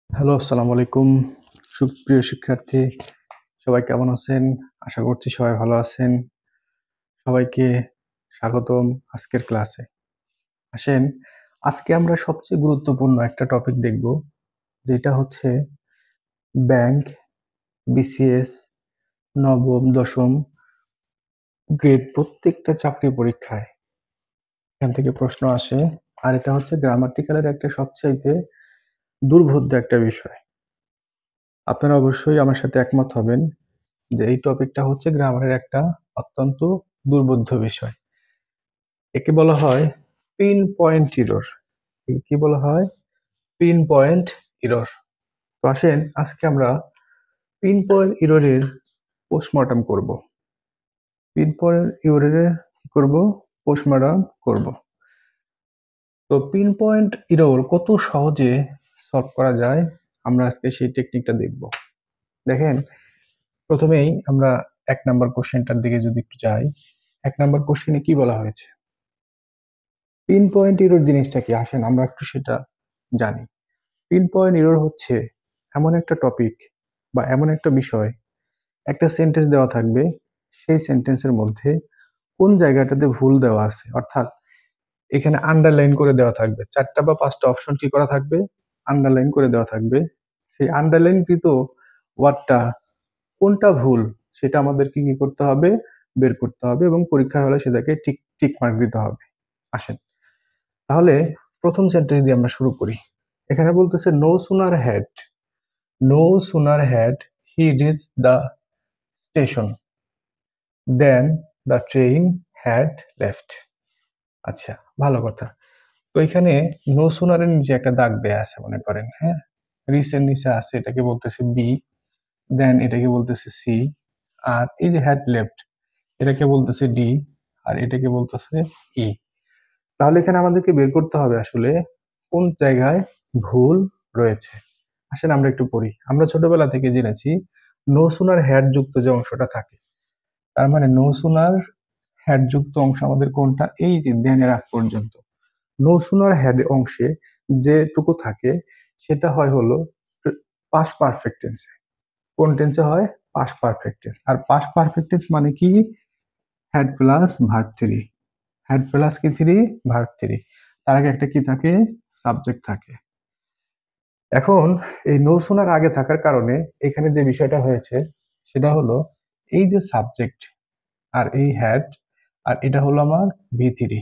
Hello, আসসালামু আলাইকুম। সুপ্রিয় শিক্ষার্থী, সবাই কেমন আছেন? আশা করছি সবাই ভালো আছেন। সবাইকে স্বাগতম আজকের ক্লাসে। আসেন, আজকে আমরা সবচেয়ে গুরুত্বপূর্ণ একটা টপিক দেখব, যেটা হচ্ছে ব্যাংক, বিসিএস, নবম, দশম গ্রেড প্রত্যেকটা চাকরি পরীক্ষায় এখান থেকে প্রশ্ন আসে। আর এটা হচ্ছে গ্রামাটিক্যালের একটা সবচাইতে দুর্বোধ্য একটা বিষয়। আপনারা অবশ্যই আমার সাথে একমত হবেন যে এই টপিকটা হচ্ছে গ্রামারের একটা অত্যন্ত দুর্বোধ্য বিষয়। একে বলা হয় পিন পয়েন্ট ইরর। কি বলা হয়? Pin point error. তো আসেন, আজকে আমরা পিন পয়েন্ট ইররের পোস্টমর্টম করব। পিন পয়েন্ট ইররের কি করব? পোস্টমর্টম করব। তো পিন পয়েন্ট ইরর কত সহজে সলভ করা যায়, আমরা আজকে সেই টেকনিকটা দেখব। দেখেন, প্রথমেই আমরা 1 নাম্বার কোশ্চেনটার দিকে যদি একটু যাই। 1 নাম্বার কোশ্চেনে কি বলা হয়েছে? পিন পয়েন্ট এরর জিনিসটা কি? আসেন আমরা একটু সেটা জানি। পিন পয়েন্ট এরর হচ্ছে এমন একটা টপিক বা এমন একটা বিষয়, একটা সেন্টেন্স দেওয়া থাকবে, সেই সেন্টেন্সের মধ্যে কোন জায়গাটাতে ভুল দেওয়া আছে, অর্থাৎ এখানে আন্ডারলাইন করে দেওয়া থাকবে, 4টা বা 5টা অপশন কি করা থাকবে? আন্ডারলাইন করে দেওয়া থাকবে। সেই আন্ডারলাইনকৃত ওয়ার্ডটা কোনটা ভুল সেটা আমাদেরকে কি করতে হবে? বের করতে হবে এবং পরীক্ষার হলে সেটাকে টিক টিক মার্ক দিতে হবে। আসেন, তাহলে প্রথম সেন্টেন্স দিয়ে আমরা শুরু করি। এখানে বলতেছে no sooner had he reach the station then the train had left. আচ্ছা, ভালো কথা। তো এখানে নো সুনারের নিচে একটা দাগ দেয়া আছে মনে করেন, হ্যাঁ। রিচ এর নিচে আছে, এটাকে বলতেছে বি, দেন এটাকে বলতেছে সি, আর এই যে হ্যাড লেফট এটাকে বলতেছে ডি, আর এটাকে বলতেছে ই। তাহলে এখানে আমাদেরকে বের করতে হবে আসলে কোন জায়গায় ভুল রয়েছে। আসেন আমরা একটু পড়ি। আমরা ছোটবেলা থেকে জেনেছি নো সুনার হ্যাড যুক্ত যে অংশটা থাকে, তার মানে নো সুনার হ্যাড যুক্ত অংশ আমাদের কোনটা? এই যে দেনের আগ পর্যন্ত। নো সুনার হ্যাড অংশে যেটুকু থাকে সেটা হয় হলো পাস্ট পারফেক্ট টেন্সে। কোন টেন্সে হয়? Past perfect tense. আর পাস্ট পারফেক্ট টেন্স মানে কি? Had plus verb three. Had plus কি থ্রি? Verb three. তার আগে একটা কি থাকে? সাবজেক্ট থাকে। এখন এই নো শোনার আগে থাকার কারণে এখানে যে বিষয়টা হয়েছে সেটা হলো এই যে সাবজেক্ট আর এই হ্যাড, আর এটা হলো আমার ভি থ্রি।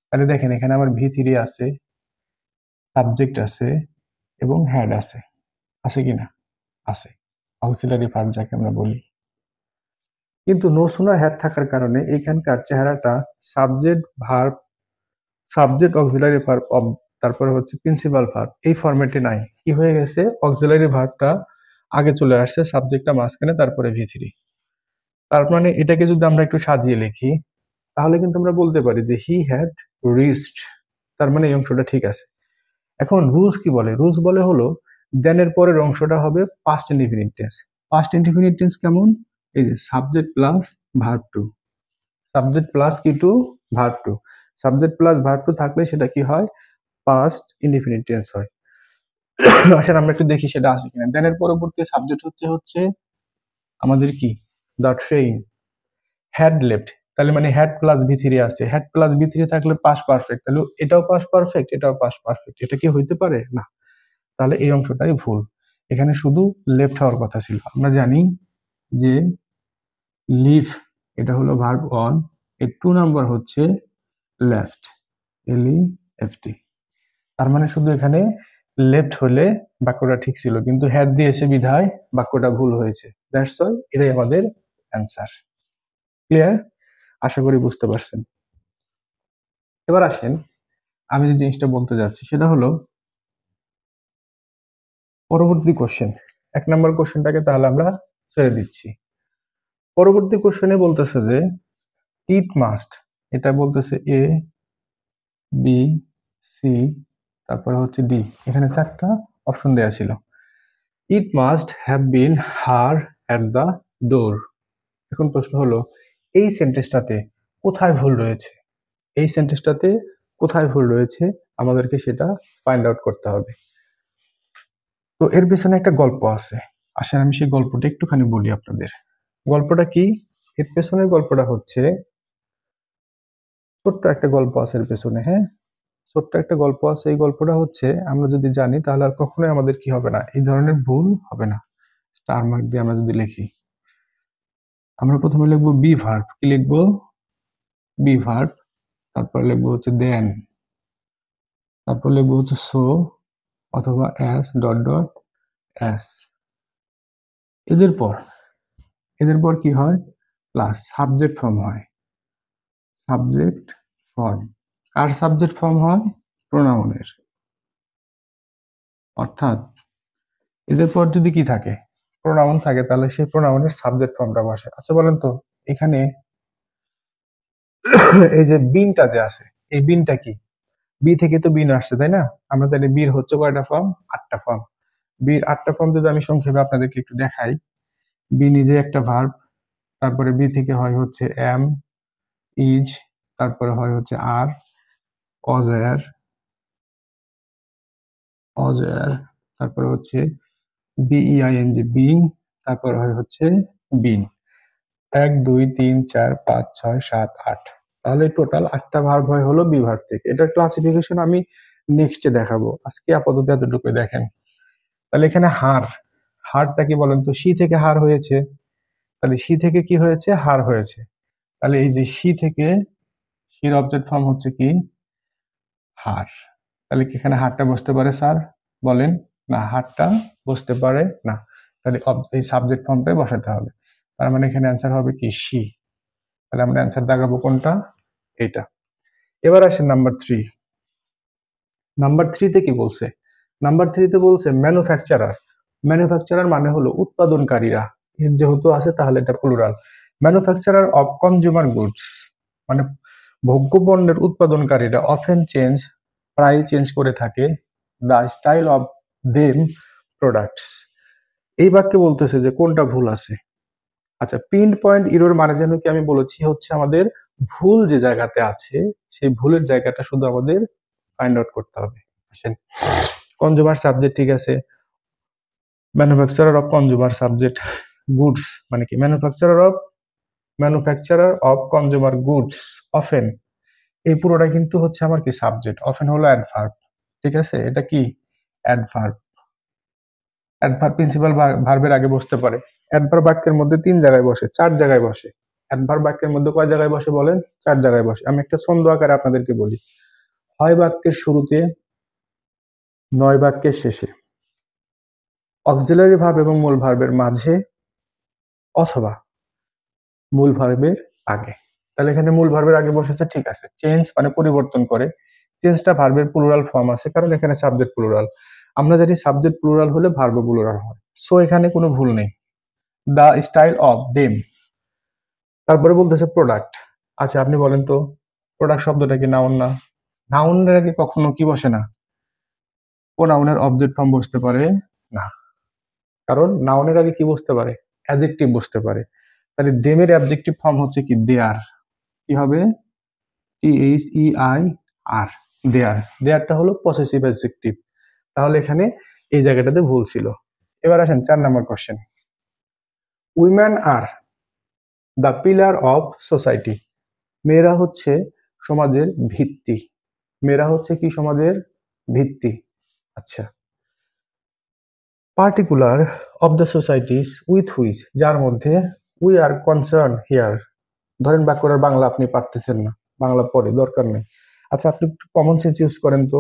তাহলে দেখেন এখানে আমার ভি থ্রি আছে, সাবজেক্ট আছে এবং হ্যাড আছে। আছে কিনা? আছে। অক্সিলারি ভার্ব যাকে আমরা বলি। কিন্তু নো শোনার হ্যাড থাকার কারণে এখানকার চেহারাটা subject verb, subject auxiliary verb, তারপরে হচ্ছে প্রিন্সিপাল ভার্ব, এই ফরম্যাটে নাই। কি হয়ে গেছে? অক্সিলারি ভার্বটা আগে চলে আসছে, সাবজেক্টটা মাঝখানে, তারপরে ভি থ্রি। তার মানে এটাকে যদি আমরা একটু সাজিয়ে লিখি তাহলে কিন্তু আমরা বলতে পারি যে হি হ্যাড রিচড। তার মানে এই অংশটা ঠিক আছে। এখন রুলস কি বলে? রুলস বলে হলো দেনের পরের অংশটা হবে past indefinite tense. Past indefinite tense কেমন? এই যে subject plus verb two, subject plus কি two? Verb two. Subject plus verb two থাকলে সেটা কি হয়? পাস্ট ইনডিফিনিট টেন্স হয়। আসলে আমরা একটু দেখি সেটা আছে কিনা। দেনের পরবর্তী সাবজেক্ট হচ্ছে হচ্ছে আমাদের কি? The train had left. তাহলে মানে হ্যাড প্লাস ভি থ্রি আছে, হ্যাড প্লাস ভি থ্রি থাকলে পাস পারফেক্ট, তাহলে এটাও পাস পারফেক্ট, এটাও পাস পারফেক্ট। এটা কি হইতে পারে? না। তাহলে এই অংশটাই ভুল। এখানে শুধু লেফট হওয়ার কথা ছিল। আমরা জানি যে লিভ এটা হলো ভার্ব অন, এর 2 নাম্বার হচ্ছে লেফট, এল ই এফ টি। তার মানে শুধু এখানে লেফট হলে বাক্যটা ঠিক ছিল, কিন্তু হ্যাড দিয়েছে বিধায় বাক্যটা ভুল হয়েছে। দ্যাটস ওয়াই এটাই আমাদের অ্যান্সার। ক্লিয়ার? আশা করি বুঝতে পারছেন। এবার আসেন, আমি যে জিনিসটা বলতে যাচ্ছি সেটা হলো পরবর্তী কোশ্চেন। 1 নাম্বার কোশ্চেনটাকে তাহলে আমরা ছেড়ে দিচ্ছি। পরবর্তী কোশ্চেনে বলতেছে যে ইট মাস্ট, এটা বলতেছে এ, বি, সি, তারপরে হচ্ছে ডি। এখানে 4টা অপশন দেয়া ছিল। It must have been her at the door. এখন প্রশ্ন হলো এই সেন্টেন্সটাতে কোথায় ভুল রয়েছে? এই সেন্টেন্সটাতে কোথায় ভুল রয়েছে আমাদেরকে সেটা ফাইন্ড আউট করতে হবে। তো এর পেছনে একটা গল্প আছে। আসেন আমি সেই গল্পটা একটুখানি বলি আপনাদের। গল্পটা কি? এর পেছনের গল্পটা হচ্ছে, ছোট্ট একটা গল্প আছে এর পেছনে, হ্যাঁ? ছোট্ট একটা গল্প আছে। এই গল্পটা হচ্ছে, আমরা যদি জানি তাহলে আর কখনোই আমাদের কি হবে না, এই ধরনের ভুল হবে না। স্টার মার্ক দিয়ে আমরা যদি লিখি, আমরা প্রথমে লিখবো বি ভার্ব। কি লিখবো? Be verb. তারপর লিখবো হচ্ছে দেন, তারপর লিখবো হচ্ছে সো অথবা অ্যাস ডট ডট অ্যাস। এদের পর কি হয়? প্লাস সাবজেক্ট ফর্ম হয়। Subject form. কার সাবজেক্ট ফর্ম হয়? প্রোনাউনের। অর্থাৎ এদের পর যদি কি থাকে, প্রোনাউন থাকে, তাহলে সেই প্রোনাউনের সাবজেক্ট ফর্মটা বসে। আচ্ছা বলেন তো, এখানে এই যে বিনটা যে আছে, এই বিনটা কি? বি থেকে তো বিন আসছে, তাই না? আমরা জানি বির হচ্ছে কয়টা ফর্ম? 8টা ফর্ম। বির 8টা ফর্ম যদি আমি সংক্ষেপে আপনাদেরকে একটু দেখাই। বি নিজে একটা ভার্ব, তারপরে বি থেকে হয় হচ্ছে এম, ইজ, তারপরে হয় হচ্ছে আর, অজার, তারপরে হচ্ছে বিইআইএনজি বিং, তারপরে হয় হচ্ছে বিন। 1 2 3 4 5 6 7 8, তাহলে টোটাল 8টা ভার্ব হয় হলো বি ভার্ব থেকে। এটার ক্লাসিফিকেশন আমি নেক্সটে দেখাবো, আজকে আপাতত এতটুকু দেখেন। তাহলে এখানে হার, হারটা কি বলেন তো? সি থেকে হার হয়েছে, তাহলে সি থেকে কি হয়েছে? হার হয়েছে। তাহলে এই যে সি থেকে, সির অবজেক্ট ফর্ম হচ্ছে কি? হার। তাহলে কি এখানে হারটা বসতে পারে স্যার? বলেন। না, হারটা বসতে পারে না। তাহলে এই সাবজেক্ট ফর্মটাই বসাতে হবে। তার মানে এখানে অ্যান্সার হবে কি? সি। তাহলে আমরা অ্যান্সার দেখাবো কোনটা? এইটা। এবার আসেন নাম্বার 3। নাম্বার 3তে কি বলছে? নাম্বার 3তে বলছে ম্যানুফ্যাকচারার। ম্যানুফ্যাকচারার মানে হলো উৎপাদনকারীরা। এর যেহেতু আছে তাহলে এটা plural. Manufacturer of consumer goods, মানে ভোগ্য পণ্যের উৎপাদনকারীরা অফেন চেঞ্জ, প্রায় চেঞ্জ করে থাকে, the style of them products. এই বাক্যে বলতেছে যে কোনটা ভুল আছে। আচ্ছা, পিন পয়েন্ট ইরোর মানে যেন কি আমি বলেছি হচ্ছে আমাদের ভুল যে জায়গাতে আছে, সেই ভুলের জায়গাটা শুধু আমাদের ফাইন্ড আউট করতে হবে। আসেন, কনজিউমার সাবজেক্ট ঠিক আছে, manufacturer of consumer subject, goods মানে কি? Manufacturer of consumer goods often, এই পুরোটা কিন্তু হচ্ছে আমার কি? সাবজেক্ট। অফেন হলো অ্যাডভার্ব, ঠিক আছে? এটা কি? অ্যাডভার্ব। অ্যাডভার্ব প্রিন্সিপাল ভার্বের আগে বসতে পারে। অ্যাডভার্ব বাক্যের মধ্যে 3 জায়গায় বসে, 4 জায়গায় বসে। অ্যাডভার্ব বাক্যের মধ্যে কয় জায়গায় বসে বলেন? 4 জায়গায় বসে। আমি একটা ছন্দ আকারে আপনাদেরকে বলি। হয় বাক্যের শুরুতে, নয় বাক্যের শেষে, অক্সিলারি ভার্ব এবং মূল ভার্বের মাঝে, অথবা মূল ভার্বের আগে। তাহলে এখানে মূল ভার্বের আগে বসেছে, ঠিক আছে। চেঞ্জ মানে পরিবর্তন করে, চেঞ্জটা ভার্বের প্লুরাল ফর্ম আছে, কারণ এখানে সাবজেক্ট প্লুরাল। আমরা জানি সাবজেক্ট প্লুরাল হলে ভার্ব প্লুরাল হয়। সো এখানে কোনো ভুল নেই। The style of them. তারপরে বলতেছে প্রোডাক্ট। আচ্ছা আপনি বলেন তো, প্রোডাক্ট শব্দটা কি নাউন না? নাউনের আগে কখনো কি বসে না? প্রোনাউনের অবজেক্ট ফর্ম বসতে পারে না, কারণ নাউনের আগে কি বসতে পারে? অ্যাডজেক্টিভ বসতে পারে। তাহলে দেমের অ্যাডজেক্টিভ ফর্ম হচ্ছে কি? দেয়ার। কি হবে? THEIR, দেয়ার। দেয়ারটা হলো পসেসিভ অ্যাডজেক্টিভ। তাহলে এখানে এই জায়গাটাতে ভুল ছিল। এবার আসেন 4 number question. Women are the pillar of society. মেয়েরা হচ্ছে সমাজের ভিত্তি। মেয়েরা হচ্ছে কি? সমাজের ভিত্তি। আচ্ছা, particular of the societies with which, যার মধ্যে, উই আর কনসার্ন হিয়ার। ধরেন বাক্যটার বাংলা আপনি পারতেছেন না, বাংলা পড়ে দরকার নেই। আচ্ছা আপনি একটু কমন সেন্স ইউজ করেন তো।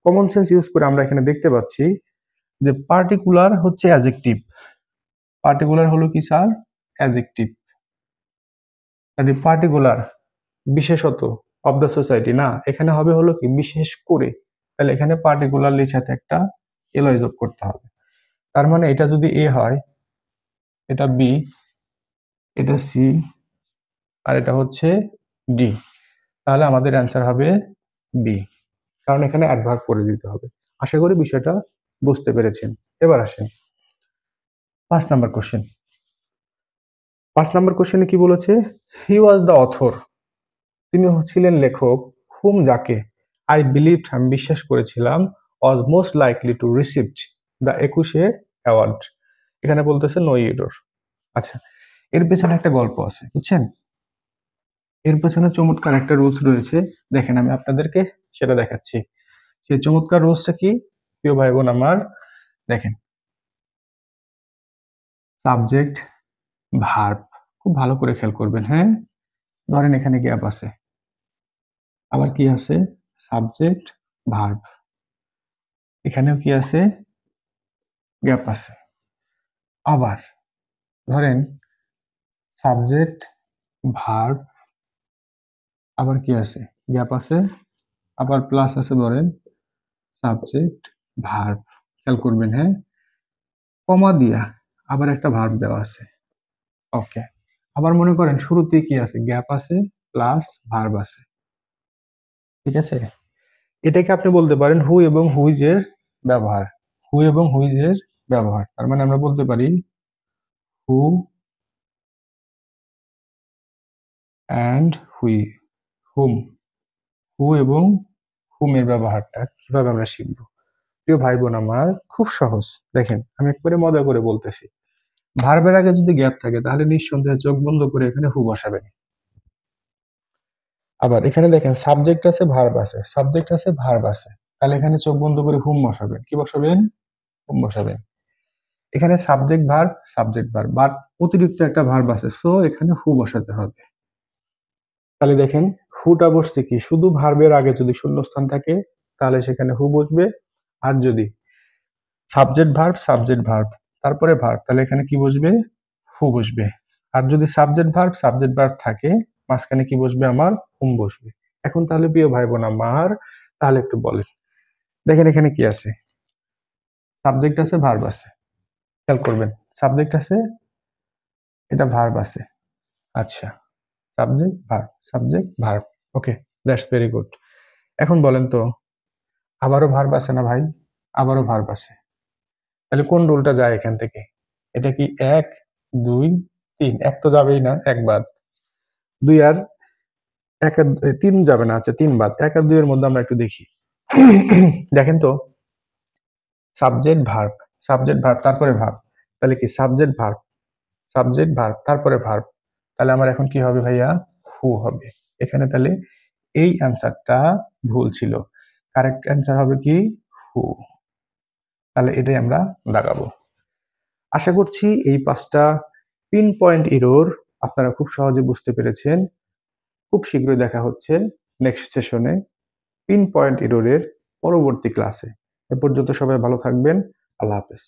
কমন সেন্স ইউজ করে আমরা এখানে দেখতে পাচ্ছি যে পার্টিকুলার হচ্ছে অ্যাডজেক্টিভ। পার্টিকুলার হলো কি স্যার? অ্যাডজেক্টিভ। তাহলে পার্টিকুলার বিশেষত, অফ দ্য সোসাইটি না, এখানে হবে হলো কি? বিশেষ করে। তাহলে এখানে পার্টিকুলারলির সাথে একটা এলয় যোগ করতে হবে। তার মানে এটা যদি এ হয়, এটা বি, এটা সি, আর এটা হচ্ছে ডি, তাহলে আমাদের অ্যান্সার হবে বি, কারণ এখানে অ্যাডভার্ব করে দিতে হবে। আশা করি বিষয়টা বুঝতে পেরেছেন। এবার আসেন 5 নাম্বার কোশ্চেন। 5 নাম্বার কোশ্চেনে কি বলেছে? হি ওয়াজ দ্য অথর, তিনি ছিলেন লেখক, হুম যাকে, আই বিলিভড আমি বিশ্বাস করেছিলাম, ওয়াজ most likely to received the 21 award. এখানে বলতেছে নো এরর। আচ্ছা, এর পেছনে একটা গল্প আছে, বুঝছেন? এর পেছনে চমৎকার একটা রুলস রয়েছে। দেখেন আমি আপনাদেরকে সেটা দেখাচ্ছি। সেই চমৎকার রুলসটা কি প্রিয় ভাই বোন আমার? দেখেন, সাবজেক্ট, ভার্ব, খুব ভালো করে খেয়াল করবেন, হ্যাঁ? ধরেন এখানে গ্যাপ আছে, আবার কি আছে? সাবজেক্ট, ভার্ব, এখানেও কি আছে? গ্যাপ আছে। আবার ধরেন সাবজেক্ট, ভার্ব, আবার কি আছে? গ্যাপ আছে, আবার প্লাস আছে ধরেন সাবজেক্ট, ভার্ব। খেয়াল করবেন, হ্যাঁ? কমা দিয়া আবার একটা ভার্ব দেওয়া আছে। ওকে। আবার মনে করেন শুরুতে কি আছে? গ্যাপ আছে প্লাস ভার্ব আছে। ঠিক আছে? এটাকে আপনি বলতে পারেন হু এবং হুইজ এর ব্যবহার। হু এবং হুইজ এর ব্যবহার। তার মানে আমরা বলতে পারি হু অ্যান্ড হুই, হুম। হু এবং হুম এর ব্যবহারটা কিভাবে আমরা শিখব? প্রিয় ভাই বোন আমার, খুব সহজ। দেখেন আমি একবারে মজা করে বলতেছি। ভার্বের আগে যদি গ্যাপ থাকে তাহলে নিঃসন্দেহে চোখ বন্ধ করে এখানে হু বসাবেন। আবার এখানে দেখেন সাবজেক্ট আছে, ভার্ব আছে, সাবজেক্ট আছে, ভার্ব আছে। তাহলে এখানে চোখ বন্ধ করে হুম বসাবেন। কি বসাবেন? হুম বসাবেন। এখানে subject verb, subject verb, but অতিরিক্ত একটা ভার্ব আছে, সো এখানে হু বসাতে হবে। তাহলে দেখেন হুটা বসছে কি? শুধু ভার্বের আগে যদি শূন্যস্থান থাকে তাহলে সেখানে হু বসবে। আর যদি সাবজেক্ট ভার্ব, সাবজেক্ট ভার্ব, তারপরে ভার্ব, তাহলে এখানে কি বসবে? হু বসবে। আর যদি সাবজেক্ট ভার্ব, সাবজেক্ট ভার্ব থাকে, মাঝখানে কি বসবে? আমার হুম বসবে। এখন তাহলে প্রিয় ভাই বোন আমার, তাহলে একটু বলেন। দেখেন এখানে কি আছে? সাবজেক্ট আছে, ভার্ব আছে। খেয়াল করবেন, সাবজেক্ট আছে, এটা ভার্ব আছে। আচ্ছা, subject verb, subject verb. Okay, that's very good. এখন বলেন তো, আবারও ভার্ব আছে না ভাই? আবারও ভার্ব আছে। তাহলে কোন রুলটা যায় এখান থেকে? এটা কি এক, দুই, তিন? এক তো যাবেই না, এক বাদ। দুই আর এক আর তিন যাবে না। আচ্ছা, তিন বাদ। এক আর দুই এর মধ্যে আমরা একটু দেখি। দেখেন তো, সাবজেক্ট ভার্ব, সাবজেক্ট ভার্ব, তারপরে ভার্ব। তাহলে কি সাবজেক্ট ভার্ব, সাবজেক্ট ভার্ব, তারপরে ভার্ব। তাহলে আমার এখন কি হবে ভাইয়া? হু হবে। এখানে তাহলে এই অ্যান্সারটা ভুল ছিল। কারেক্ট অ্যান্সার হবে কি? হু। তাহলে এটাই আমরা দাগাবো। আশা করছি এই 5টা পিন পয়েন্ট এরর আপনারা খুব সহজে বুঝতে পেরেছেন। খুব শীঘ্রই দেখা হচ্ছে নেক্সট সেশনে পিন পয়েন্ট এররের পরবর্তী ক্লাসে। এ পর্যন্ত সবাই ভালো থাকবেন। আল্লাহ হাফেজ।